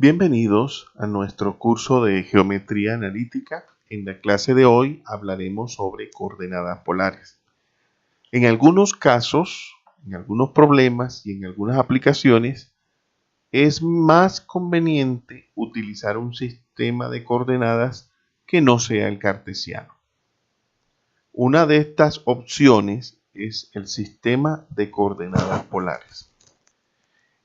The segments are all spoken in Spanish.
Bienvenidos a nuestro curso de Geometría Analítica. En la clase de hoy hablaremos sobre coordenadas polares. En algunos casos, en algunos problemas y en algunas aplicaciones, es más conveniente utilizar un sistema de coordenadas que no sea el cartesiano. Una de estas opciones es el sistema de coordenadas polares.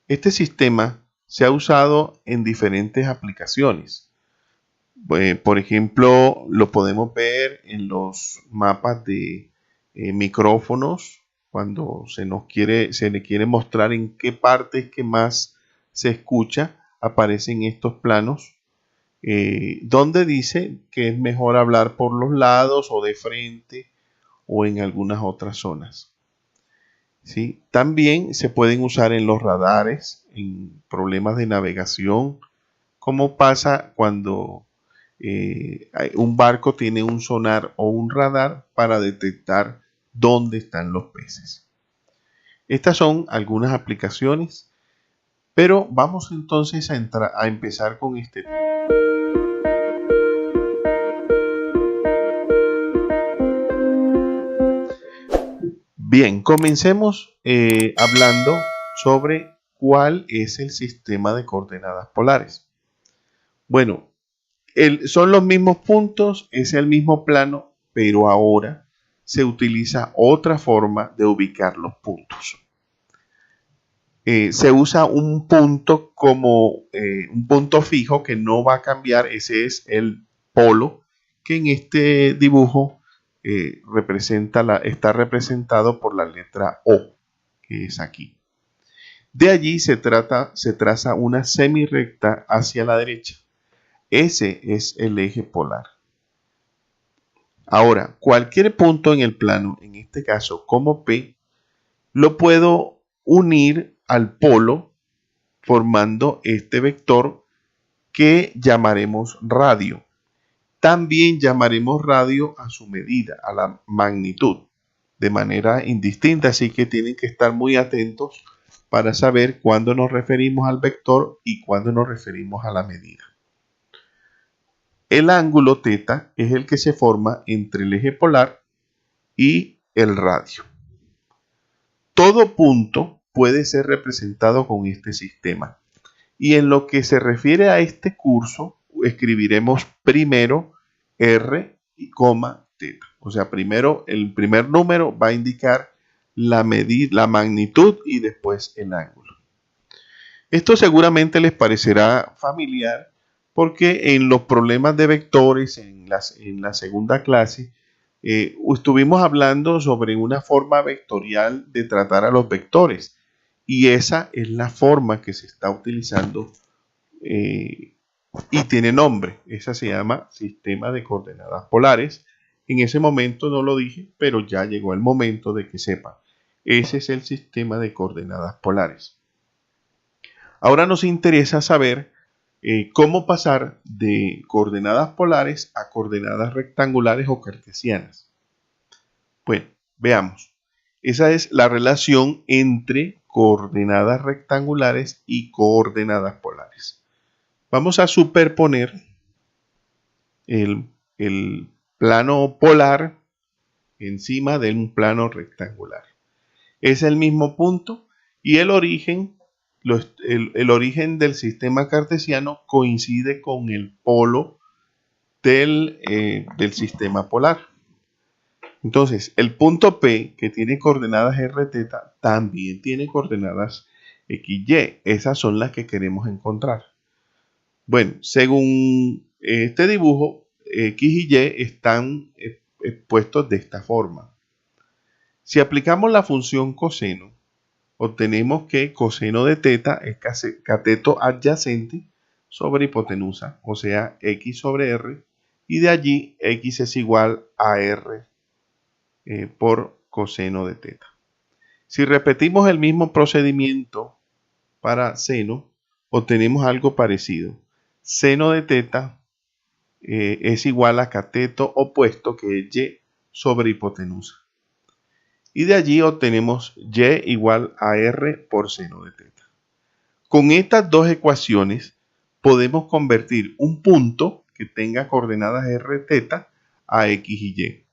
Este sistema se ha usado en diferentes aplicaciones. Por ejemplo, lo podemos ver en los mapas de micrófonos, cuando se le quiere mostrar en qué parte es que más se escucha, aparecen estos planos, donde dice que es mejor hablar por los lados o de frente o en algunas otras zonas. ¿Sí? También se pueden usar en los radares, en problemas de navegación, como pasa cuando un barco tiene un sonar o un radar para detectar dónde están los peces. Estas son algunas aplicaciones, pero vamos entonces a empezar con este tema. Bien, comencemos hablando sobre cuál es el sistema de coordenadas polares. Bueno, son los mismos puntos, es el mismo plano, pero ahora se utiliza otra forma de ubicar los puntos. Se usa un punto como un punto fijo que no va a cambiar, ese es el polo, que en este dibujo está representado por la letra O, que es aquí. De allí se traza una semirrecta hacia la derecha. Ese es el eje polar. Ahora, cualquier punto en el plano, en este caso como P, lo puedo unir al polo formando este vector que llamaremos radio. También llamaremos radio a su medida, a la magnitud, de manera indistinta, así que tienen que estar muy atentos para saber cuándo nos referimos al vector y cuándo nos referimos a la medida. El ángulo θ es el que se forma entre el eje polar y el radio. Todo punto puede ser representado con este sistema. Y en lo que se refiere a este curso, escribiremos primero R, θ. O sea, primero el primer número va a indicar la magnitud y después el ángulo. Esto seguramente les parecerá familiar porque en los problemas de vectores en la segunda clase estuvimos hablando sobre una forma vectorial de tratar a los vectores y esa es la forma que se está utilizando y tiene nombre. Esa se llama sistema de coordenadas polares. En ese momento no lo dije, pero ya llegó el momento de que sepan. Ese es el sistema de coordenadas polares. Ahora nos interesa saber cómo pasar de coordenadas polares a coordenadas rectangulares o cartesianas. Bueno, veamos. Esa es la relación entre coordenadas rectangulares y coordenadas polares. Vamos a superponer el plano polar encima de un plano rectangular. Es el mismo punto y el origen del sistema cartesiano coincide con el polo del sistema polar. Entonces, el punto P, que tiene coordenadas rθ, también tiene coordenadas xy. Esas son las que queremos encontrar. Bueno, según este dibujo, x y y están expuestos de esta forma. Si aplicamos la función coseno, obtenemos que coseno de θ es cateto adyacente sobre hipotenusa, o sea, x sobre r, y de allí x es igual a r por coseno de θ. Si repetimos el mismo procedimiento para seno, obtenemos algo parecido. Seno de θ es igual a cateto opuesto, que es y sobre hipotenusa. Y de allí obtenemos y igual a r por seno de θ. Con estas dos ecuaciones podemos convertir un punto que tenga coordenadas r teta a x y y.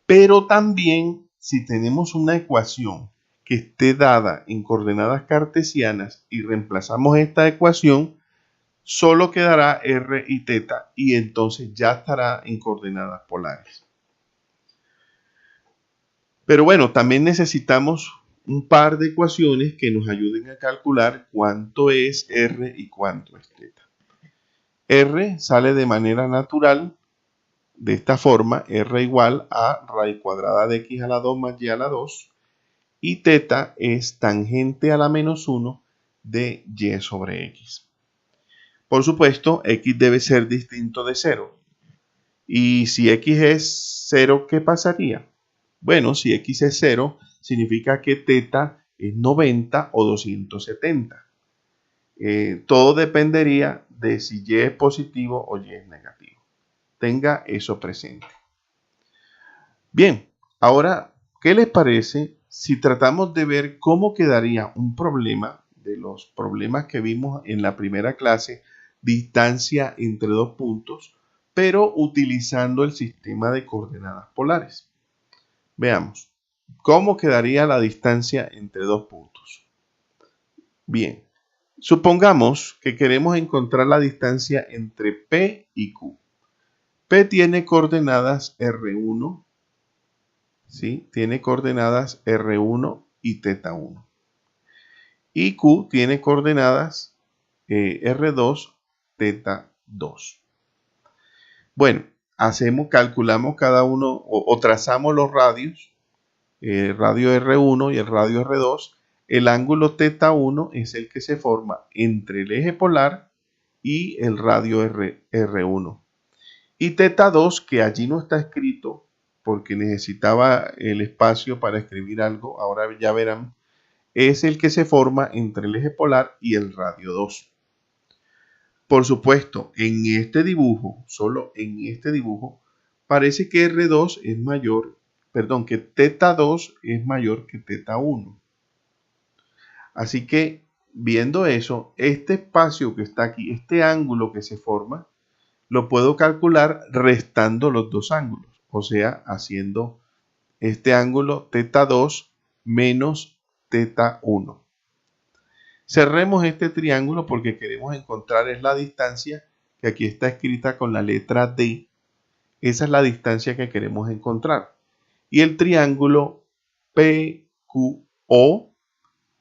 Pero también si tenemos una ecuación que esté dada en coordenadas cartesianas y reemplazamos esta ecuación, solo quedará r y teta y entonces ya estará en coordenadas polares. Pero bueno, también necesitamos un par de ecuaciones que nos ayuden a calcular cuánto es r y cuánto es teta. R sale de manera natural de esta forma, r igual a raíz cuadrada de x a la 2 más y a la 2, y teta es tangente a la menos 1 de y sobre x. Por supuesto, x debe ser distinto de 0. Y si x es 0, ¿qué pasaría? Bueno, si x es 0, significa que teta es 90 o 270. Todo dependería de si y es positivo o y es negativo. Tenga eso presente. Bien, ahora, ¿qué les parece si tratamos de ver cómo quedaría un problema de los problemas que vimos en la primera clase, distancia entre dos puntos, pero utilizando el sistema de coordenadas polares? Veamos, ¿cómo quedaría la distancia entre dos puntos? Bien, supongamos que queremos encontrar la distancia entre P y Q. P tiene coordenadas R1, ¿sí? Tiene coordenadas R1 y θ1. Y Q tiene coordenadas R2, θ2. Bueno, calculamos cada uno o trazamos los radios, el radio R1 y el radio R2. El ángulo θ1 es el que se forma entre el eje polar y el radio R1. Y θ2, que allí no está escrito porque necesitaba el espacio para escribir algo, ahora ya verán, es el que se forma entre el eje polar y el radio 2. Por supuesto, en este dibujo, solo en este dibujo, parece que R2 es mayor, perdón, que θ2 es mayor que θ1. Así que, viendo eso, este espacio que está aquí, este ángulo que se forma, lo puedo calcular restando los dos ángulos, o sea, haciendo este ángulo θ2 menos θ1. Cerremos este triángulo porque queremos encontrar es la distancia que aquí está escrita con la letra D. Esa es la distancia que queremos encontrar. Y el triángulo PQO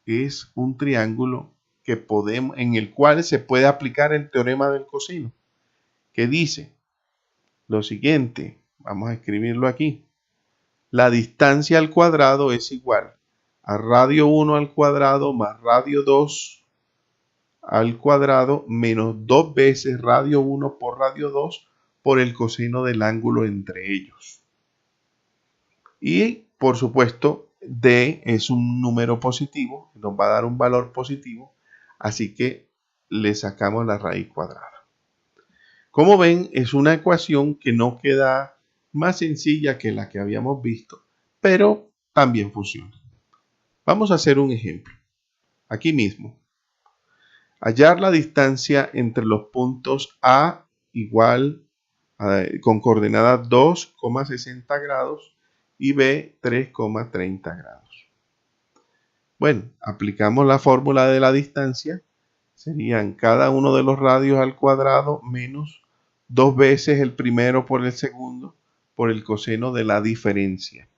es un triángulo en el cual se puede aplicar el teorema del coseno, que dice lo siguiente. Vamos a escribirlo aquí. La distancia al cuadrado es igual a radio 1 al cuadrado más radio 2 al cuadrado menos 2 veces radio 1 por radio 2 por el coseno del ángulo entre ellos. Y por supuesto, D es un número positivo, nos va a dar un valor positivo, así que le sacamos la raíz cuadrada. Como ven, es una ecuación que no queda más sencilla que la que habíamos visto, pero también funciona. Vamos a hacer un ejemplo. Aquí mismo. Hallar la distancia entre los puntos A igual con coordenadas 2,60 grados y B 3,30 grados. Bueno, aplicamos la fórmula de la distancia. Serían cada uno de los radios al cuadrado menos 2 veces el primero por el segundo por el coseno de la diferencia.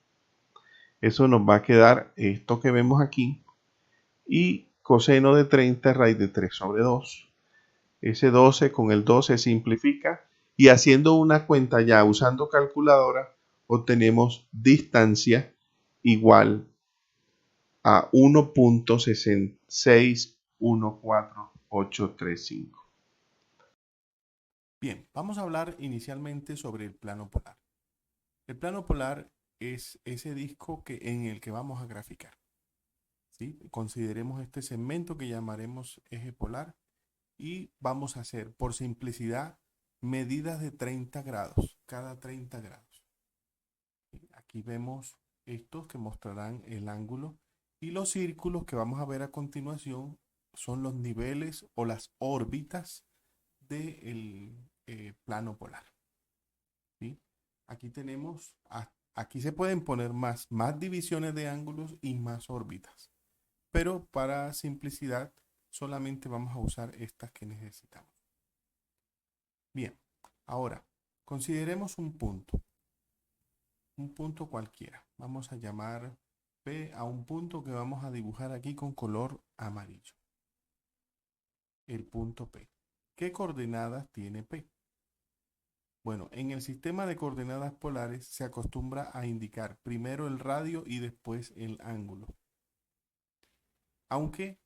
Eso nos va a quedar esto que vemos aquí. Y coseno de 30 raíz de 3 sobre 2. Ese 12 con el 2 se simplifica. Y haciendo una cuenta ya usando calculadora, obtenemos distancia igual a 1.6144835. Bien, vamos a hablar inicialmente sobre el plano polar. El plano polar es ese disco en el que vamos a graficar. ¿Sí? Consideremos este segmento que llamaremos eje polar y vamos a hacer, por simplicidad, medidas de 30 grados, cada 30 grados. Aquí vemos estos que mostrarán el ángulo y los círculos que vamos a ver a continuación son los niveles o las órbitas del plano polar. ¿Sí? Aquí tenemos, aquí se pueden poner más divisiones de ángulos y más órbitas, pero para simplicidad solamente vamos a usar estas que necesitamos. Bien, ahora consideremos un punto cualquiera. Vamos a llamar P a un punto que vamos a dibujar aquí con color amarillo. El punto P. ¿Qué coordenadas tiene P? Bueno, en el sistema de coordenadas polares se acostumbra a indicar primero el radio y después el ángulo. Aunque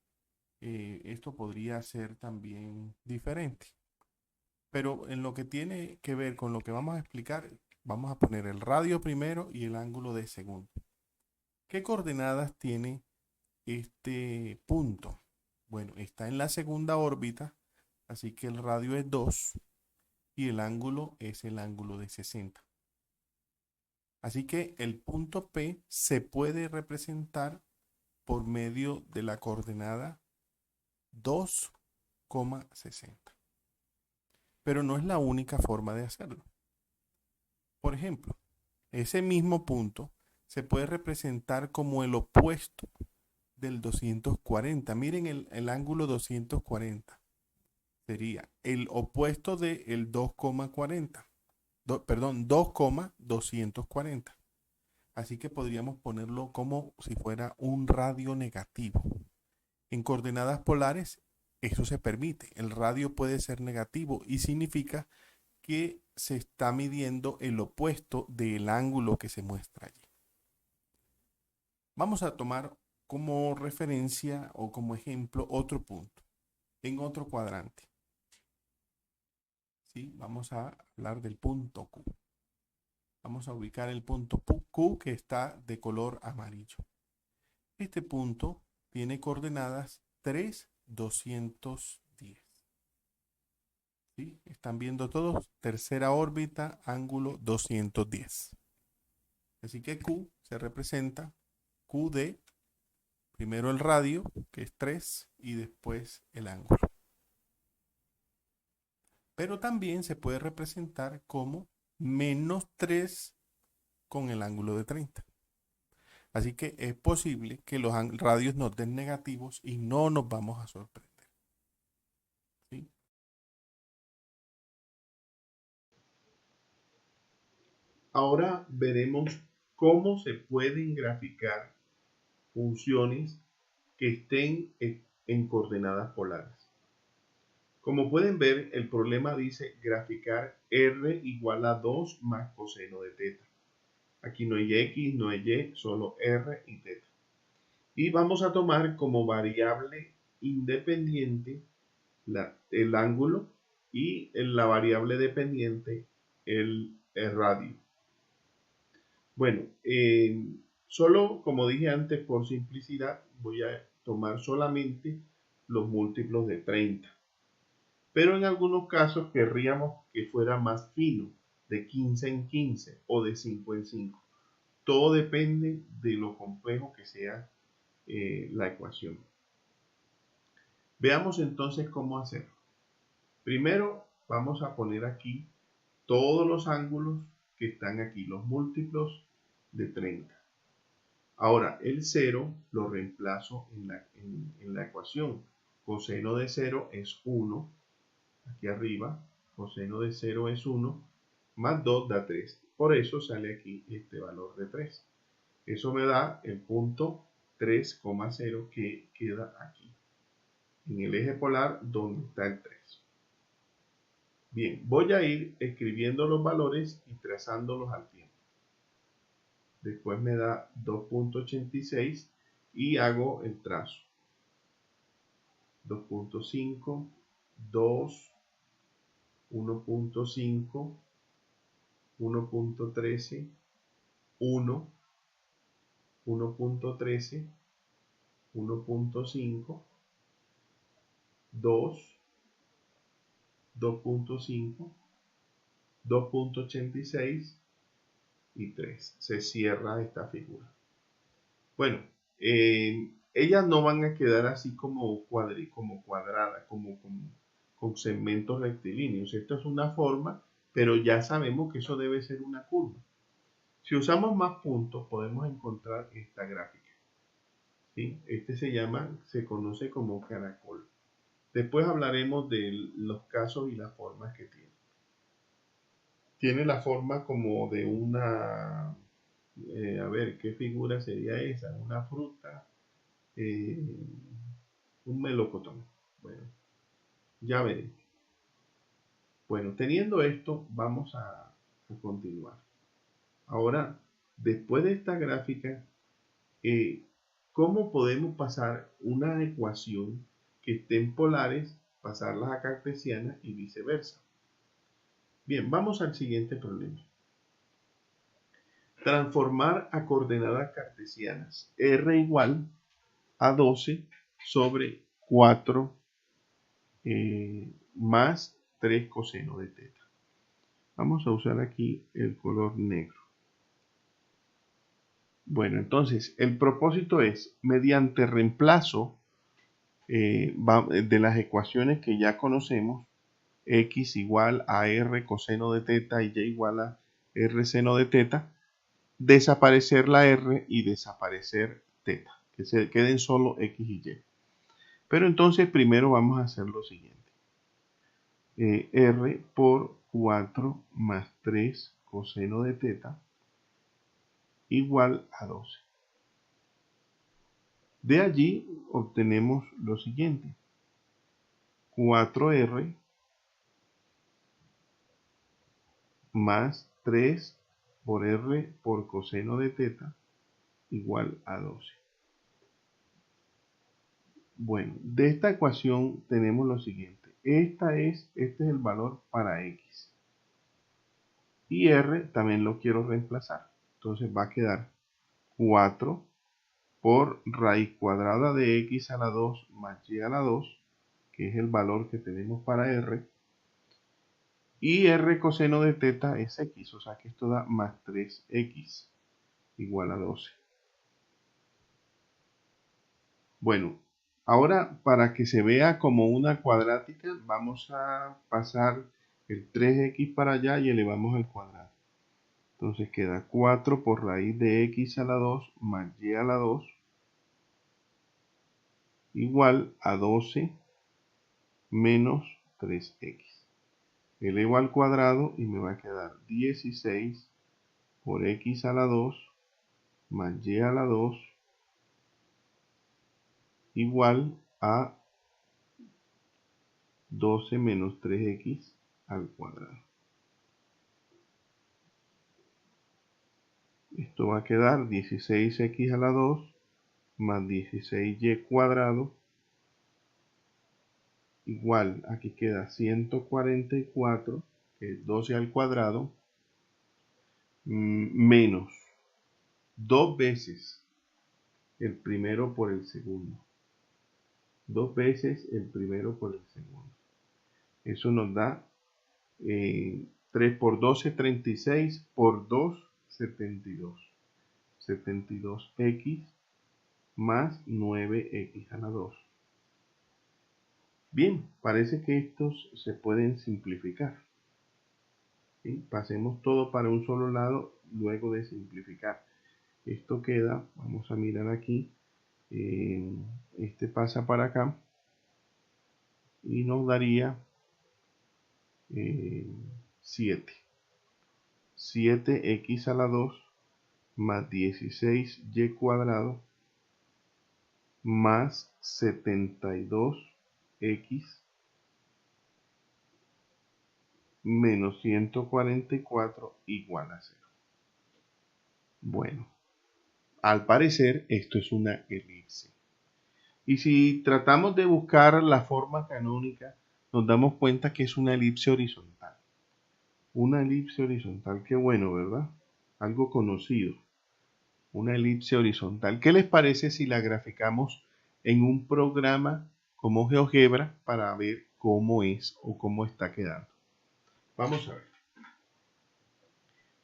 esto podría ser también diferente. Pero en lo que tiene que ver con lo que vamos a explicar, vamos a poner el radio primero y el ángulo de segundo. ¿Qué coordenadas tiene este punto? Bueno, está en la segunda órbita, así que el radio es 2 y el ángulo es el ángulo de 60. Así que el punto P se puede representar por medio de la coordenada 2,60. Pero no es la única forma de hacerlo. Por ejemplo, ese mismo punto se puede representar como el opuesto del 240. Miren el ángulo 240. Sería el opuesto del 2,40. Perdón, 2,240. Así que podríamos ponerlo como si fuera un radio negativo. En coordenadas polares, eso se permite. El radio puede ser negativo y significa que se está midiendo el opuesto del ángulo que se muestra allí. Vamos a tomar como referencia o como ejemplo otro punto en otro cuadrante. ¿Sí? Vamos a hablar del punto Q. Vamos a ubicar el punto Q que está de color amarillo. Este punto tiene coordenadas 3, 210. ¿Sí? Están viendo todos, tercera órbita, ángulo 210. Así que Q se representa Q de primero el radio, que es 3, y después el ángulo. Pero también se puede representar como menos 3 con el ángulo de 30. Así que es posible que los radios nos den negativos y no nos vamos a sorprender. ¿Sí? Ahora veremos cómo se pueden graficar funciones que estén en coordenadas polares. Como pueden ver, el problema dice graficar r igual a 2 más coseno de teta. Aquí no hay x, no hay y, solo r y teta. Y vamos a tomar como variable independiente el ángulo y la variable dependiente el radio. Bueno, solo como dije antes, por simplicidad, voy a tomar solamente los múltiplos de 30. Pero en algunos casos querríamos que fuera más fino, de 15 en 15 o de 5 en 5. Todo depende de lo complejo que sea la ecuación. Veamos entonces cómo hacerlo. Primero vamos a poner aquí todos los ángulos que están aquí, los múltiplos de 30. Ahora el 0 lo reemplazo en la ecuación. Coseno de 0 es 1. Aquí arriba, coseno de 0 es 1, más 2 da 3. Por eso sale aquí este valor de 3. Eso me da el punto 3,0 que queda aquí, en el eje polar donde está el 3. Bien, voy a ir escribiendo los valores y trazándolos al tiempo. Después me da 2,86 y hago el trazo. 2,5, 2, 1,5, 1,13, 1, 1,13, 1,5, 2, 2,5, 2,86 y 3. Se cierra esta figura. Bueno, ellas no van a quedar así como cuadradas, como con segmentos rectilíneos. Esto es una forma, pero ya sabemos que eso debe ser una curva. Si usamos más puntos, podemos encontrar esta gráfica. ¿Sí? Este se conoce como caracol. Después hablaremos de los casos y las formas que tiene. Tiene la forma como de una, a ver, ¿qué figura sería esa? Una fruta, un melocotón. Bueno, ya veremos. Bueno, teniendo esto, vamos a continuar. Ahora, después de esta gráfica, ¿cómo podemos pasar una ecuación que esté en polares, pasarlas a cartesianas y viceversa? Bien, vamos al siguiente problema. Transformar a coordenadas cartesianas r igual a 12 sobre 4 más 3 coseno de teta. Vamos a usar aquí el color negro. Bueno, entonces el propósito es, mediante reemplazo de las ecuaciones que ya conocemos, x igual a r coseno de teta y y igual a r seno de teta, desaparecer la r y desaparecer teta, que se queden solo x y y. Pero entonces primero vamos a hacer lo siguiente. R por 4 más 3 coseno de teta igual a 12. De allí obtenemos lo siguiente. 4r más 3 por r por coseno de teta igual a 12. Bueno, de esta ecuación tenemos lo siguiente. Este es el valor para x. Y r también lo quiero reemplazar. Entonces va a quedar 4 por raíz cuadrada de x a la 2 más y a la 2, que es el valor que tenemos para r. Y r coseno de teta es x, o sea que esto da más 3x igual a 12. Bueno, ahora para que se vea como una cuadrática, vamos a pasar el 3x para allá y elevamos al cuadrado. Entonces queda 4 por raíz de x a la 2 más y a la 2 igual a 12 menos 3x. Elevo al cuadrado y me va a quedar 16 por x a la 2 más y a la 2 igual a 12 menos 3x al cuadrado. Esto va a quedar 16x a la 2 más 16y cuadrado igual, aquí queda 144, que es 12 al cuadrado, menos 2 veces el primero por el segundo. 2 veces el primero por el segundo. Eso nos da 3 por 12, 36, por 2, 72. 72x más 9x a la 2. Bien, parece que estos se pueden simplificar. ¿Sí? Pasemos todo para un solo lado luego de simplificar. Esto queda, vamos a mirar aquí, este pasa para acá y nos daría 7. 7x a la 2 más 16y cuadrado más 72x menos 144 igual a 0. Bueno, al parecer esto es una elipse. Y si tratamos de buscar la forma canónica, nos damos cuenta que es una elipse horizontal. Una elipse horizontal, qué bueno, ¿verdad? Algo conocido. Una elipse horizontal. ¿Qué les parece si la graficamos en un programa como GeoGebra para ver cómo es o cómo está quedando? Vamos a ver.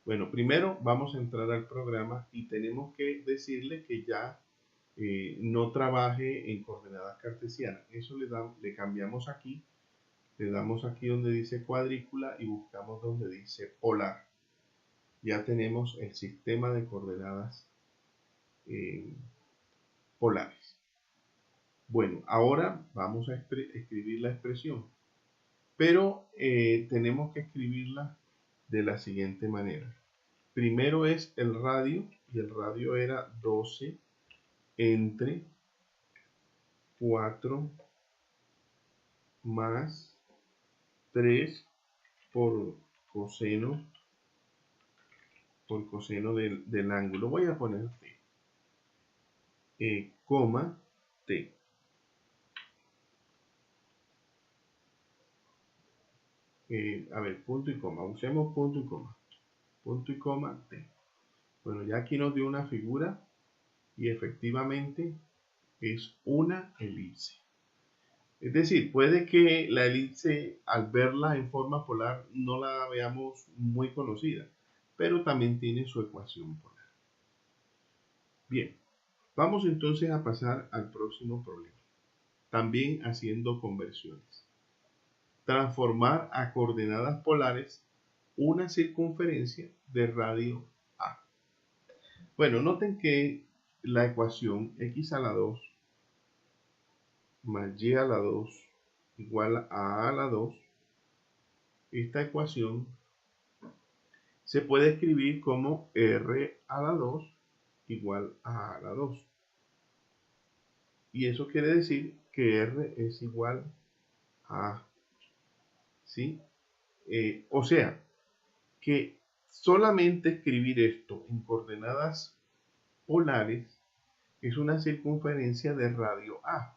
Bueno, primero vamos a entrar al programa y tenemos que decirle que ya no trabaje en coordenadas cartesianas. Eso le cambiamos aquí Le damos aquí donde dice cuadrícula y buscamos donde dice polar. Ya tenemos el sistema de coordenadas polares. Bueno, ahora vamos a escribir la expresión, pero tenemos que escribirla de la siguiente manera. Primero es el radio, y el radio era 12 entre 4 más 3 por coseno del ángulo. Voy a poner t, coma t. A ver, punto y coma. Usemos punto y coma. Punto y coma t. Bueno, ya aquí nos dio una figura y efectivamente es una elipse. Es decir, puede que la elipse al verla en forma polar no la veamos muy conocida, pero también tiene su ecuación polar. Bien, vamos entonces a pasar al próximo problema, también haciendo conversiones. Transformar a coordenadas polares una circunferencia de radio A. Bueno, noten que la ecuación x a la 2 más y a la 2 igual a la 2, esta ecuación se puede escribir como r a la 2 igual a la 2. Y eso quiere decir que r es igual a, ¿sí? O sea, que solamente escribir esto en coordenadas polares es una circunferencia de radio A.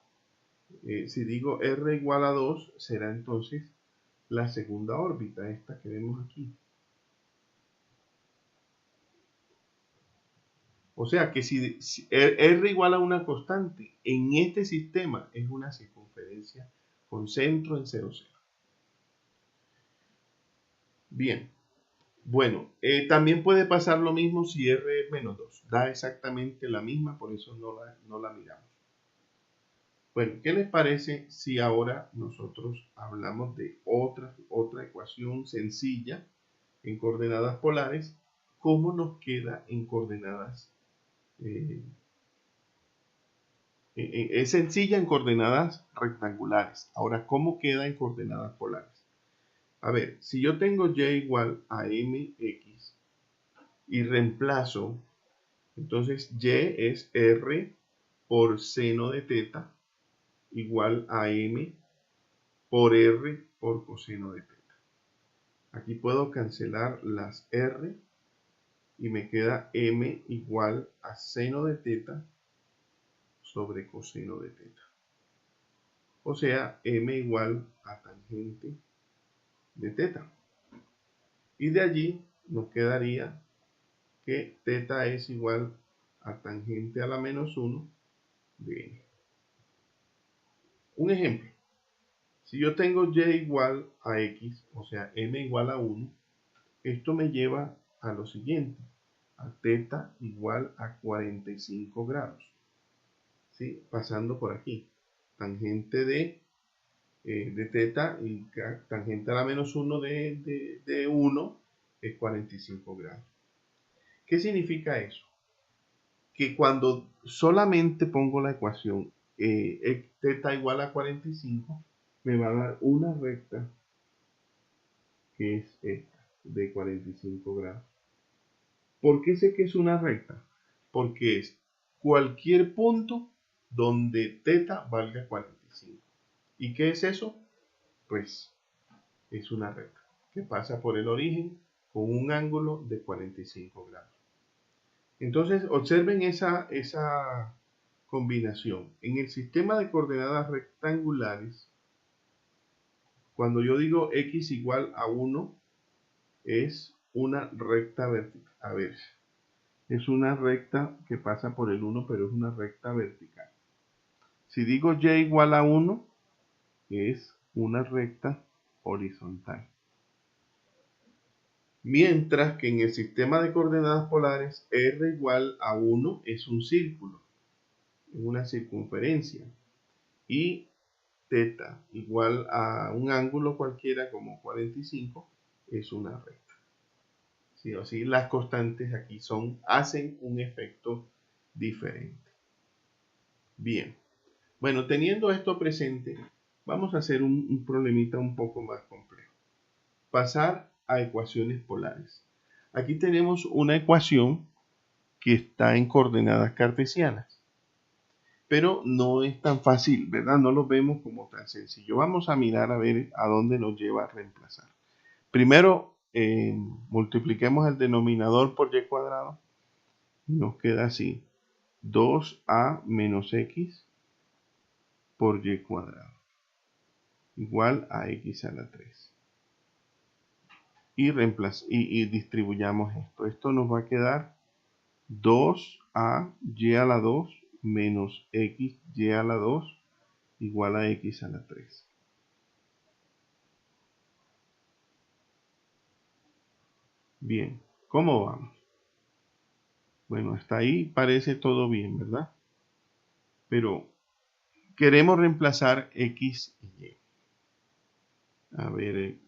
Si digo r igual a 2, será entonces la segunda órbita, esta que vemos aquí. O sea que si r igual a una constante en este sistema es una circunferencia con centro en 0, 0. Bien, bueno, también puede pasar lo mismo si r es menos 2. Da exactamente la misma, por eso no la miramos. Bueno, ¿qué les parece si ahora nosotros hablamos de otra ecuación sencilla en coordenadas polares? ¿Cómo nos queda en coordenadas? Es sencilla en coordenadas rectangulares. Ahora, ¿cómo queda en coordenadas polares? A ver, si yo tengo y igual a mx y reemplazo, entonces y es r por seno de teta igual a m por r por coseno de teta. Aquí puedo cancelar las r y me queda m igual a seno de teta sobre coseno de teta. O sea, m igual a tangente de teta. Y de allí nos quedaría que teta es igual a tangente a la menos 1 de n. Un ejemplo. Si yo tengo y igual a x, o sea, m igual a 1, esto me lleva a lo siguiente, a teta igual a 45 grados. ¿Sí? Pasando por aquí. Tangente de teta y tangente a la menos 1 de 1 es 45 grados. ¿Qué significa eso? Que cuando solamente pongo la ecuación teta igual a 45, me va a dar una recta que es esta, de 45 grados. ¿Por qué sé que es una recta? Porque es cualquier punto donde teta valga 45. ¿Y qué es eso? Pues es una recta que pasa por el origen con un ángulo de 45 grados. Entonces, observen esa combinación. En el sistema de coordenadas rectangulares, cuando yo digo x igual a 1, es una recta vertical. A ver, es una recta que pasa por el 1, pero es una recta vertical. Si digo y igual a 1, es una recta horizontal. Mientras que en el sistema de coordenadas polares, r igual a 1 es un círculo, es una circunferencia. Y teta igual a un ángulo cualquiera como 45 es una recta. ¿Sí? O sea, las constantes aquí hacen un efecto diferente. Bien. Bueno, teniendo esto presente, vamos a hacer un problemita un poco más complejo. Pasar a ecuaciones polares. Aquí tenemos una ecuación que está en coordenadas cartesianas, pero no es tan fácil, ¿verdad? No lo vemos como tan sencillo. Vamos a mirar a ver a dónde nos lleva a reemplazar. Primero, multipliquemos el denominador por y cuadrado. Nos queda así, 2a menos x por y cuadrado igual a x a la 3. Y distribuyamos esto. Esto nos va a quedar 2a y a la 2 menos x y a la 2 igual a x a la 3. Bien, ¿cómo vamos? Bueno, hasta ahí parece todo bien, ¿verdad? Pero queremos reemplazar x y y. A ver,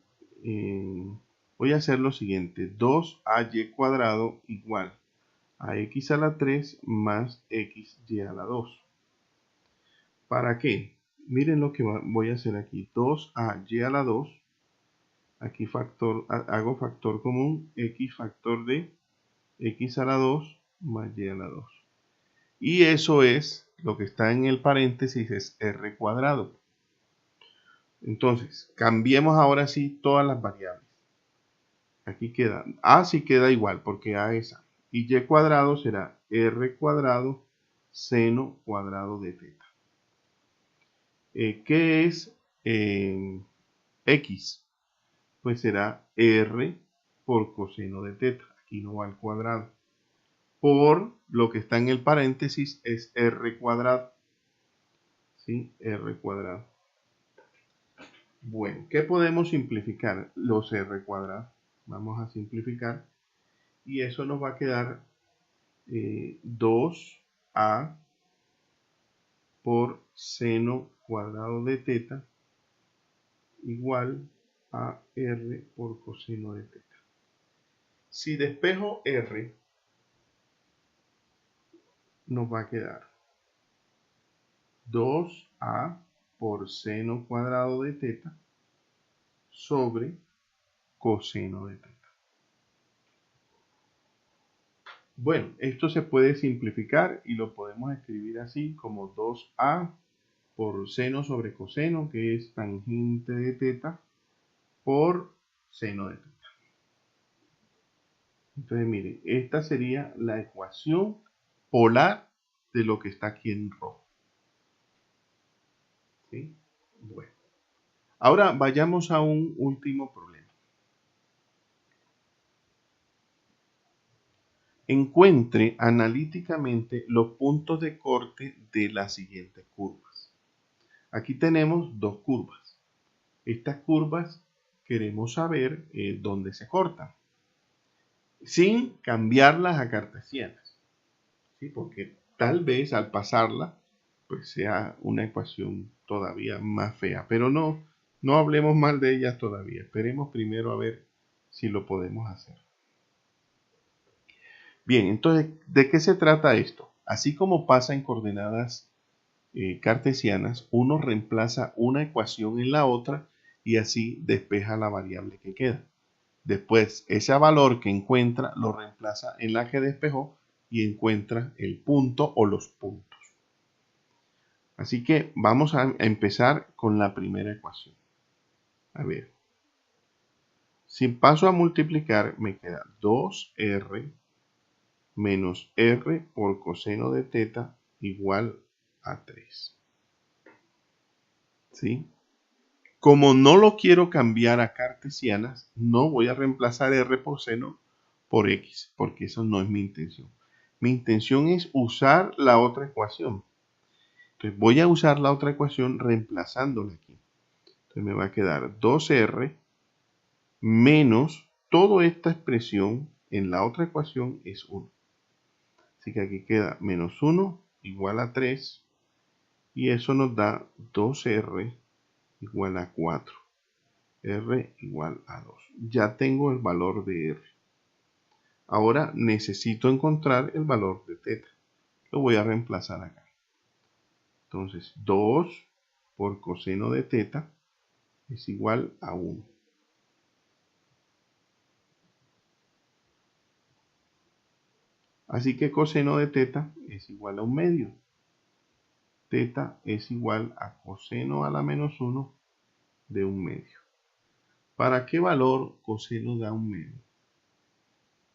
voy a hacer lo siguiente. 2ay cuadrado igual a x a la 3 más xy a la 2. ¿Para qué? Miren lo que voy a hacer aquí. 2ay a la 2. Aquí hago factor común. X factor de x a la 2 más y a la 2. Y eso es, lo que está en el paréntesis es r cuadrado. Entonces, cambiemos ahora sí todas las variables. Aquí queda, a sí queda igual porque a es a. Y y cuadrado será r cuadrado seno cuadrado de teta. ¿Qué es x? Pues será r por coseno de teta. Aquí no va al cuadrado. Por lo que está en el paréntesis es r cuadrado. ¿Sí? R cuadrado. Bueno, ¿qué podemos simplificar? Los r cuadrados. Vamos a simplificar. Y eso nos va a quedar 2a por seno cuadrado de teta igual a r por coseno de teta. Si despejo r, nos va a quedar 2a por seno cuadrado de teta sobre coseno de teta. Bueno, esto se puede simplificar y lo podemos escribir así como 2a por seno sobre coseno, que es tangente de teta, por seno de teta. Entonces, miren, esta sería la ecuación polar de lo que está aquí en rojo. ¿Sí? Bueno. Ahora vayamos a un último problema. Encuentre analíticamente los puntos de corte de las siguientes curvas. Aquí tenemos dos curvas. Estas curvas queremos saber dónde se cortan, sin cambiarlas a cartesianas, ¿sí? Porque tal vez al pasarla pues sea una ecuación todavía más fea, pero no hablemos mal de ellas todavía. Esperemos primero a ver si lo podemos hacer. Bien, entonces, ¿de qué se trata esto? Así como pasa en coordenadas cartesianas, uno reemplaza una ecuación en la otra y así despeja la variable que queda. Después, ese valor que encuentra lo reemplaza en la que despejó y encuentra el punto o los puntos. Así que vamos a empezar con la primera ecuación. A ver, si paso a multiplicar, me queda 2r menos r por coseno de teta igual a 3. ¿Sí? Como no lo quiero cambiar a cartesianas, no voy a reemplazar r por seno por x, porque eso no es mi intención. Mi intención es usar la otra ecuación. Entonces voy a usar la otra ecuación reemplazándola aquí. Entonces me va a quedar 2r menos toda esta expresión en la otra ecuación es 1. Así que aquí queda menos 1 igual a 3 y eso nos da 2r igual a 4. R igual a 2. Ya tengo el valor de R. Ahora necesito encontrar el valor de teta. Lo voy a reemplazar acá. Entonces 2 por coseno de teta es igual a 1. Así que coseno de teta es igual a 1/2. Teta es igual a coseno a la menos 1 de 1/2. ¿Para qué valor coseno da 1/2?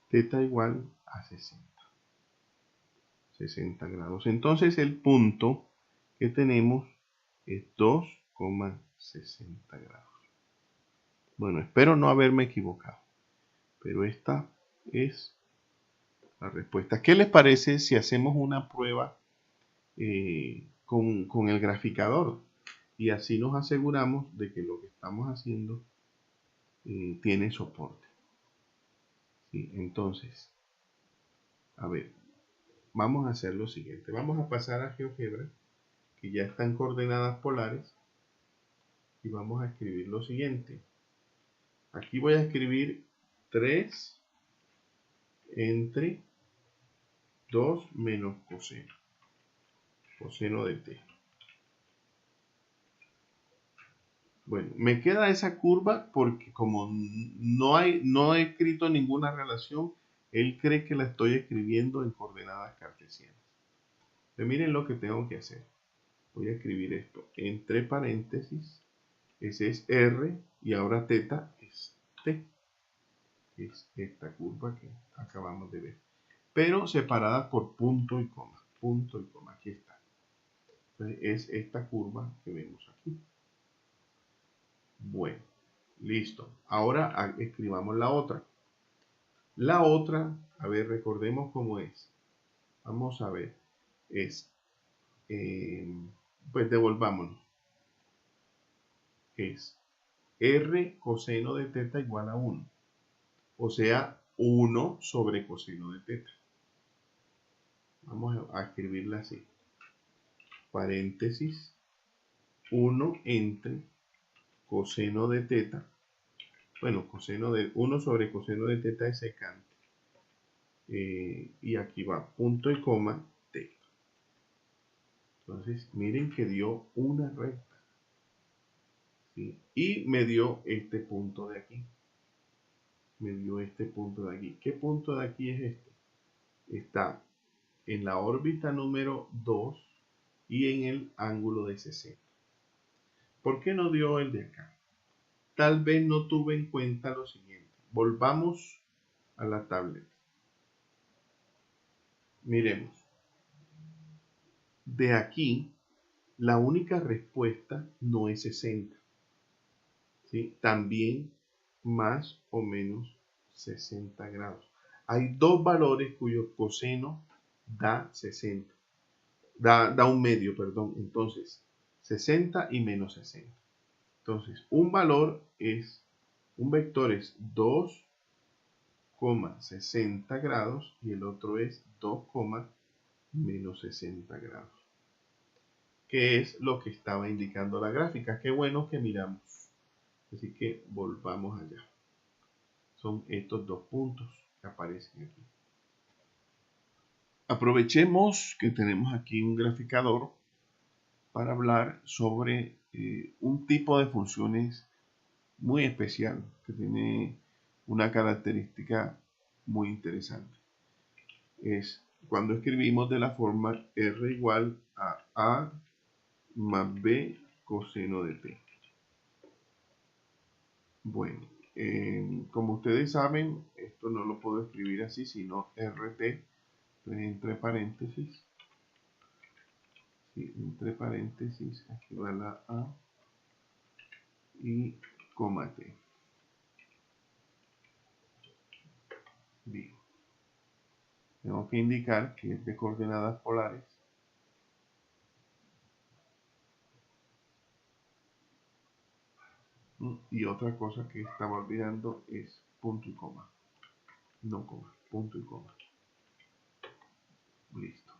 Teta igual a 60 grados. Entonces el punto que tenemos es 2,60 grados. Bueno, espero no haberme equivocado, pero esta es la respuesta. ¿Qué les parece si hacemos una prueba con el graficador? Y así nos aseguramos de que lo que estamos haciendo tiene soporte. ¿Sí? Entonces, a ver, vamos a hacer lo siguiente. Vamos a pasar a GeoGebra, que ya está en coordenadas polares, y vamos a escribir lo siguiente. Aquí voy a escribir 3 entre 2 menos coseno de t. Bueno, me queda esa curva porque como no he escrito ninguna relación, él cree que la estoy escribiendo en coordenadas cartesianas. Pero miren lo que tengo que hacer. Voy a escribir esto entre paréntesis. Ese es R y ahora teta es T. Es esta curva que acabamos de ver. Pero separada por punto y coma. Punto y coma. Aquí está. Entonces es esta curva que vemos aquí. Bueno, listo. Ahora escribamos la otra. La otra, a ver, recordemos cómo es. Vamos a ver. Es, pues devolvámonos. Es R coseno de teta igual a 1. O sea, 1 sobre coseno de teta. Vamos a escribirla así. Paréntesis. 1 entre coseno de teta. Bueno, coseno de 1 sobre coseno de teta es secante. Y aquí va punto y coma t. Entonces, miren que dio una recta. ¿Sí? Y me dio este punto de aquí. Me dio este punto de aquí. ¿Qué punto de aquí es este? Está en la órbita número 2 y en el ángulo de 60. ¿Por qué no dio el de acá? Tal vez no tuve en cuenta lo siguiente. Volvamos a la tablet. Miremos. De aquí, la única respuesta no es 60. ¿Sí? También más o menos 60 grados. Hay dos valores cuyo coseno da 60. Da un medio, perdón. Entonces, 60 y menos 60. Entonces, un vector es 2,60 grados y el otro es 2, menos 60 grados. Que es lo que estaba indicando la gráfica. Qué bueno que miramos. Así que volvamos allá. Son estos dos puntos que aparecen aquí. Aprovechemos que tenemos aquí un graficador para hablar sobre un tipo de funciones muy especial que tiene una característica muy interesante. Es cuando escribimos de la forma R igual a A más B coseno de T. Bueno, como ustedes saben, esto no lo puedo escribir así, sino RT, entre paréntesis. Sí, entre paréntesis, aquí va la A y coma T. Bien. Tengo que indicar que es de coordenadas polares. Y otra cosa que estaba olvidando es punto y coma. No coma, punto y coma. Listo.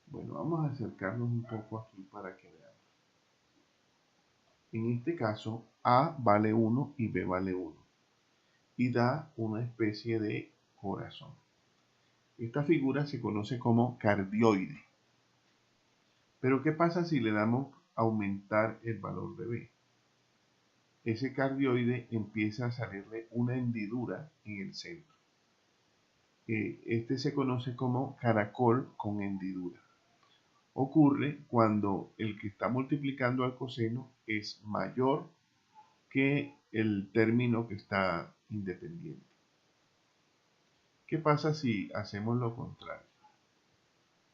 Bueno, vamos a acercarnos un poco aquí para que veamos. En este caso, A vale 1 y B vale 1. Y da una especie de corazón. Esta figura se conoce como cardioide. Pero ¿qué pasa si le damos aumentar el valor de B? Ese cardioide empieza a salirle una hendidura en el centro. Este se conoce como caracol con hendidura. Ocurre cuando el que está multiplicando al coseno es mayor que el término que está independiente. ¿Qué pasa si hacemos lo contrario?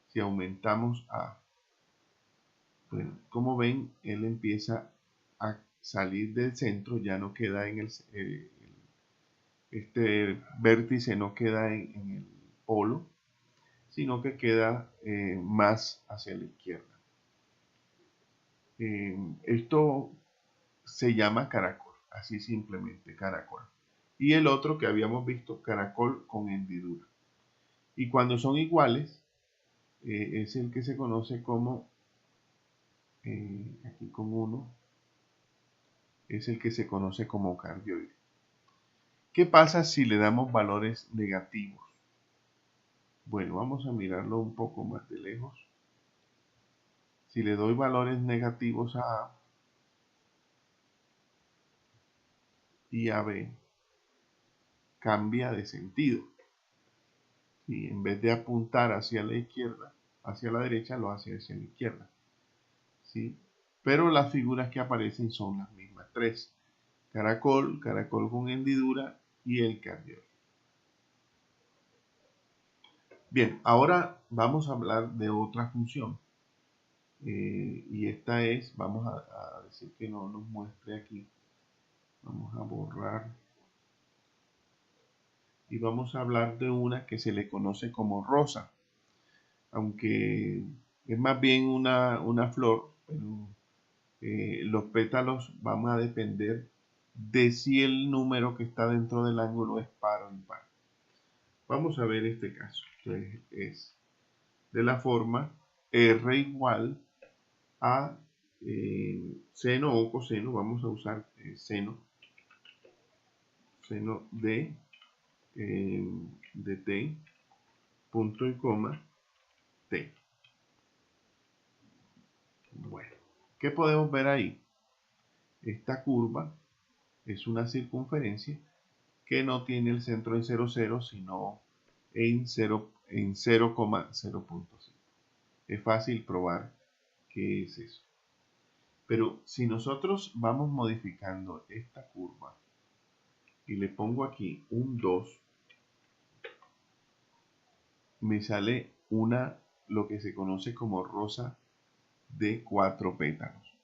Si aumentamos A. Bueno, como ven, él empieza a salir del centro, ya no queda en este vértice no queda en el polo, sino que queda más hacia la izquierda. Esto se llama caracol, así simplemente caracol. Y el otro que habíamos visto, caracol con hendidura. Y cuando son iguales, es el que se conoce como, aquí con uno, es el que se conoce como cardioide. ¿Qué pasa si le damos valores negativos? Bueno, vamos a mirarlo un poco más de lejos. Si le doy valores negativos a A y a B, cambia de sentido. Y en vez de apuntar hacia la izquierda, hacia la derecha, lo hace hacia la izquierda. ¿Sí? Pero las figuras que aparecen son las mismas tres. Caracol, caracol con hendidura y el cardioide. Bien, ahora vamos a hablar de otra función. Y esta es, vamos a decir que no nos muestre aquí. Vamos a borrar. Y vamos a hablar de una que se le conoce como rosa. Aunque es más bien una flor, pero los pétalos van a depender de si el número que está dentro del ángulo es par o impar. Vamos a ver este caso. Entonces es de la forma R igual a seno o coseno. Vamos a usar seno de t, punto y coma, t. Bueno, ¿qué podemos ver ahí? Esta curva es una circunferencia que no tiene el centro en 0, 0, sino en 0,0.5. Es fácil probar qué es eso. Pero si nosotros vamos modificando esta curva y le pongo aquí un 2, me sale lo que se conoce como rosa de 4 pétalos.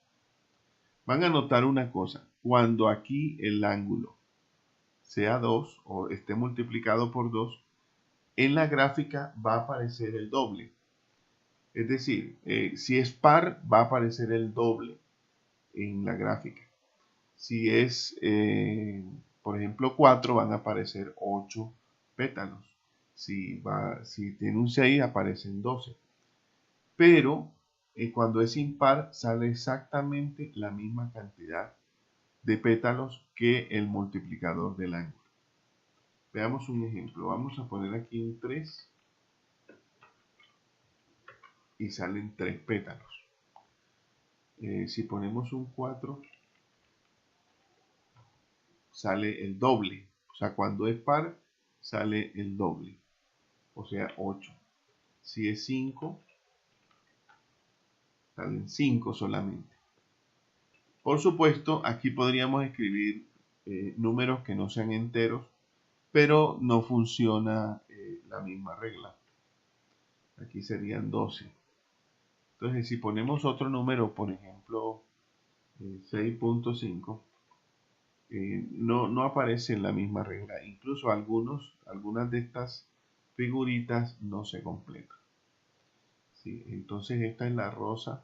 Van a notar una cosa, cuando aquí el ángulo sea 2 o esté multiplicado por 2, en la gráfica va a aparecer el doble. Es decir, si es par, va a aparecer el doble en la gráfica. Si es, por ejemplo, 4, van a aparecer 8 pétalos. Si tiene un 6, aparecen 12. Pero cuando es impar, sale exactamente la misma cantidad de pétalos que el multiplicador del ángulo. Veamos un ejemplo. Vamos a poner aquí un 3 y salen 3 pétalos. Si ponemos un 4, sale el doble. O sea, cuando es par, sale el doble. O sea, 8. Si es 5, salen 5 solamente. Por supuesto, aquí podríamos escribir números que no sean enteros, pero no funciona la misma regla. Aquí serían 12. Entonces, si ponemos otro número, por ejemplo, 6.5, no aparece en la misma regla. Incluso algunas de estas figuritas no se completan. ¿Sí? Entonces, esta es la rosa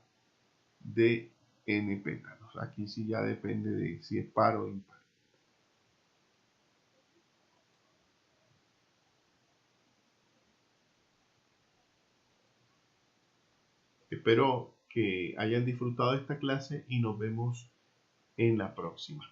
de n pétalos. Aquí sí ya depende de si es par o impar. Espero que hayan disfrutado de esta clase y nos vemos en la próxima.